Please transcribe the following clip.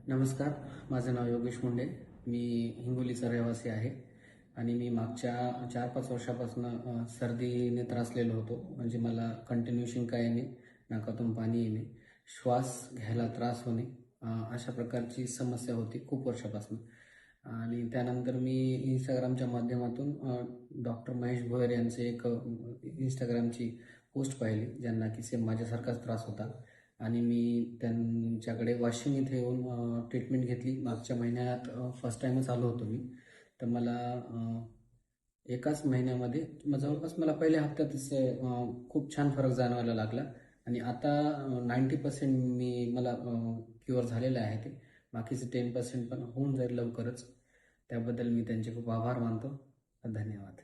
नमस्कार, माझं नाव योगेश मुंडे. मी हिंगोलीचा रहिवासी आहे आणि मी मागच्या 4-5 वर्षापासून सर्दीने त्रासलेलो होतो. म्हणजे मला कंटिन्यू शिंका येणे, नाकातून पाणी येणे, श्वास घ्यायला त्रास होणे, अशा प्रकारची समस्या होती खूप वर्षापासून. आणि त्यानंतर मी इंस्टाग्रामच्या माध्यमातून डॉक्टर महेश भोयर यांचे एक इंस्टाग्रामची पोस्ट पाहिली, ज्यांना की सेम माझ्यासारखाच त्रास होता. आणि मी त्यांच्याकडे वाशिम इथे येऊन ट्रीटमेंट घेतली. मागच्या महिन्यात फर्स्ट टाईमच आलो होतो मी. तर मला एकाच महिन्यामध्ये जवळपास मला पहिल्या हप्त्यातच खूप छान फरक जाणवायला लागला. आणि आता 90% मला क्युअर झालेलं आहे. ते बाकीचे 10% पण होऊन जाईल लवकरच. त्याबद्दल मी त्यांचे खूप आभार मानतो. धन्यवाद.